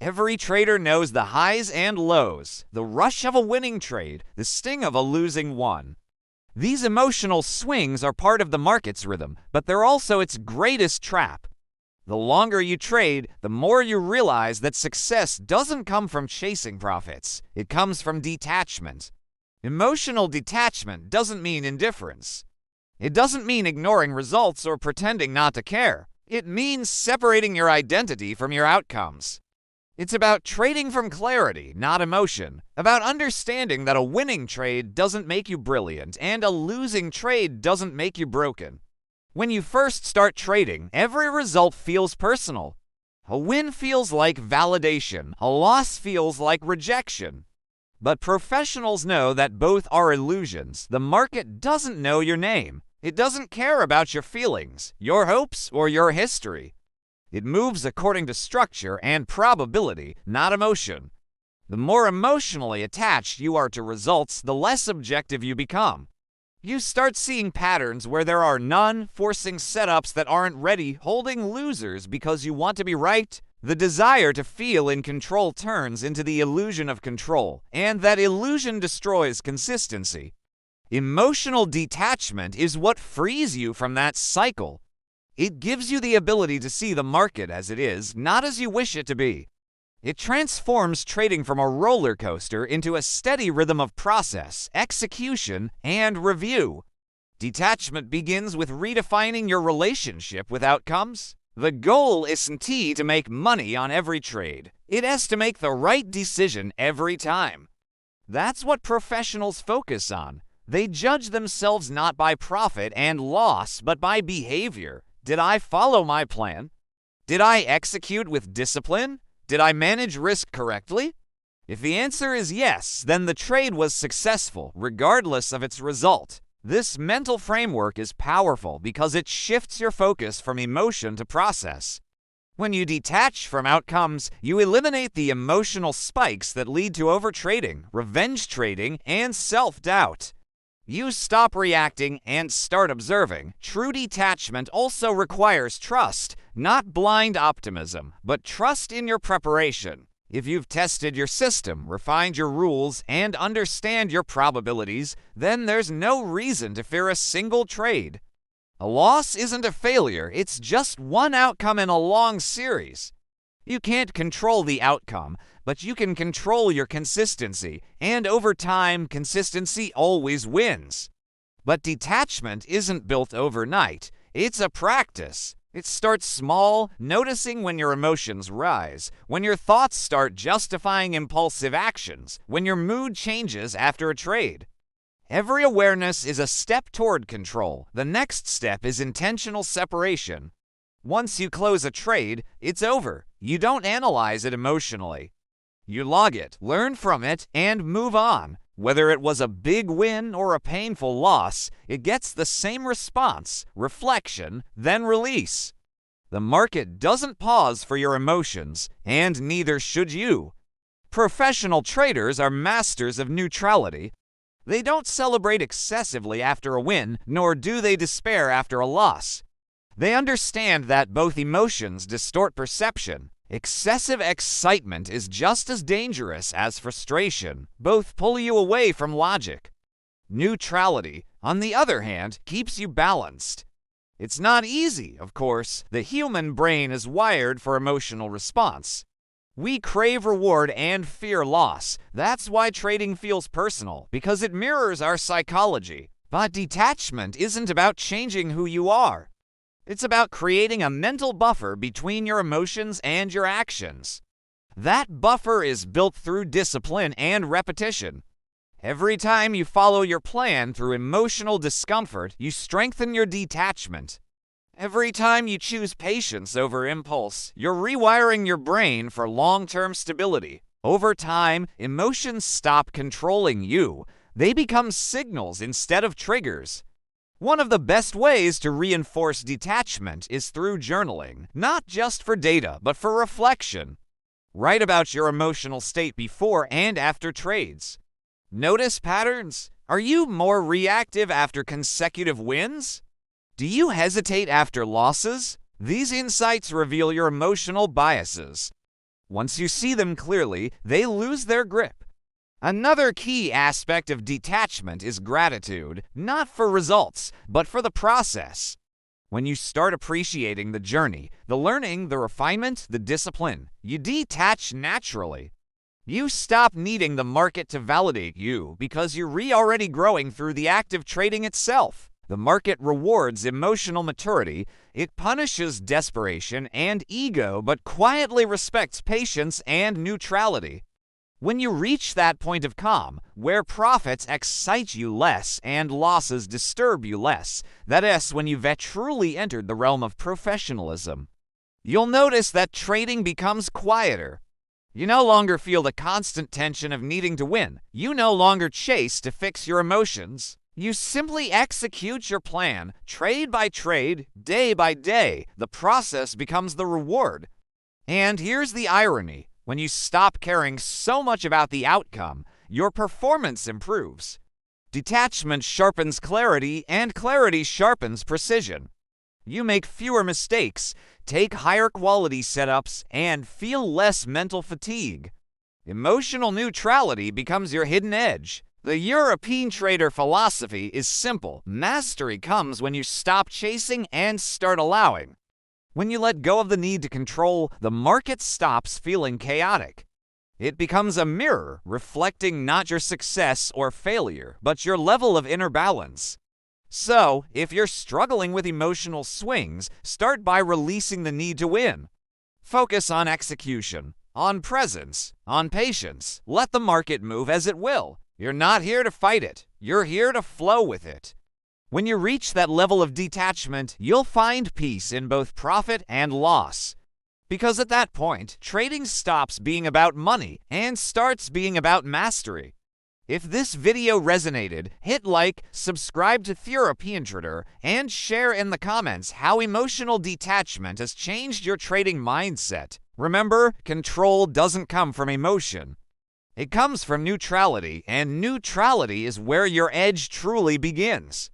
Every trader knows the highs and lows, the rush of a winning trade, the sting of a losing one. These emotional swings are part of the market's rhythm, but they're also its greatest trap. The longer you trade, the more you realize that success doesn't come from chasing profits. It comes from detachment. Emotional detachment doesn't mean indifference. It doesn't mean ignoring results or pretending not to care. It means separating your identity from your outcomes. It's about trading from clarity, not emotion. About understanding that a winning trade doesn't make you brilliant and a losing trade doesn't make you broken. When you first start trading, every result feels personal. A win feels like validation. A loss feels like rejection. But professionals know that both are illusions. The market doesn't know your name. It doesn't care about your feelings, your hopes, or your history. It moves according to structure and probability, not emotion. The more emotionally attached you are to results, the less objective you become. You start seeing patterns where there are none, forcing setups that aren't ready, holding losers because you want to be right. The desire to feel in control turns into the illusion of control, and that illusion destroys consistency. Emotional detachment is what frees you from that cycle. It gives you the ability to see the market as it is, not as you wish it to be. It transforms trading from a roller coaster into a steady rhythm of process, execution, and review. Detachment begins with redefining your relationship with outcomes. The goal isn't to make money on every trade. It is to make the right decision every time. That's what professionals focus on. They judge themselves not by profit and loss, but by behavior. Did I follow my plan? Did I execute with discipline? Did I manage risk correctly? If the answer is yes, then the trade was successful, regardless of its result. This mental framework is powerful because it shifts your focus from emotion to process. When you detach from outcomes, you eliminate the emotional spikes that lead to overtrading, revenge trading, and self-doubt. You stop reacting and start observing. True detachment also requires trust, not blind optimism, but trust in your preparation. If you've tested your system, refined your rules, and understand your probabilities, then there's no reason to fear a single trade. A loss isn't a failure, it's just one outcome in a long series. You can't control the outcome, but you can control your consistency, and over time, consistency always wins. But detachment isn't built overnight. It's a practice. It starts small, noticing when your emotions rise, when your thoughts start justifying impulsive actions, when your mood changes after a trade. Every awareness is a step toward control. The next step is intentional separation. Once you close a trade, it's over. You don't analyze it emotionally. You log it, learn from it, and move on. Whether it was a big win or a painful loss, it gets the same response, reflection, then release. The market doesn't pause for your emotions, and neither should you. Professional traders are masters of neutrality. They don't celebrate excessively after a win, nor do they despair after a loss. They understand that both emotions distort perception. Excessive excitement is just as dangerous as frustration. Both pull you away from logic. Neutrality, on the other hand, keeps you balanced. It's not easy, of course. The human brain is wired for emotional response. We crave reward and fear loss. That's why trading feels personal, because it mirrors our psychology. But detachment isn't about changing who you are. It's about creating a mental buffer between your emotions and your actions. That buffer is built through discipline and repetition. Every time you follow your plan through emotional discomfort, you strengthen your detachment. Every time you choose patience over impulse, you're rewiring your brain for long-term stability. Over time, emotions stop controlling you. They become signals instead of triggers. One of the best ways to reinforce detachment is through journaling, not just for data, but for reflection. Write about your emotional state before and after trades. Notice patterns. Are you more reactive after consecutive wins? Do you hesitate after losses? These insights reveal your emotional biases. Once you see them clearly, they lose their grip. Another key aspect of detachment is gratitude, not for results, but for the process. When you start appreciating the journey, the learning, the refinement, the discipline, you detach naturally. You stop needing the market to validate you because you're already growing through the act of trading itself. The market rewards emotional maturity, it punishes desperation and ego, but quietly respects patience and neutrality. When you reach that point of calm, where profits excite you less and losses disturb you less, that is when you've truly entered the realm of professionalism. You'll notice that trading becomes quieter. You no longer feel the constant tension of needing to win. You no longer chase to fix your emotions. You simply execute your plan, trade by trade, day by day. The process becomes the reward. And here's the irony. When you stop caring so much about the outcome, your performance improves. Detachment sharpens clarity, and clarity sharpens precision. You make fewer mistakes, take higher quality setups, and feel less mental fatigue. Emotional neutrality becomes your hidden edge. The European trader philosophy is simple. Mastery comes when you stop chasing and start allowing. When you let go of the need to control, the market stops feeling chaotic. It becomes a mirror, reflecting not your success or failure, but your level of inner balance. So, if you're struggling with emotional swings, start by releasing the need to win. Focus on execution, on presence, on patience. Let the market move as it will. You're not here to fight it. You're here to flow with it. When you reach that level of detachment, you'll find peace in both profit and loss. Because at that point, trading stops being about money and starts being about mastery. If this video resonated, hit like, subscribe to European Trader, and share in the comments how emotional detachment has changed your trading mindset. Remember, control doesn't come from emotion. It comes from neutrality, and neutrality is where your edge truly begins.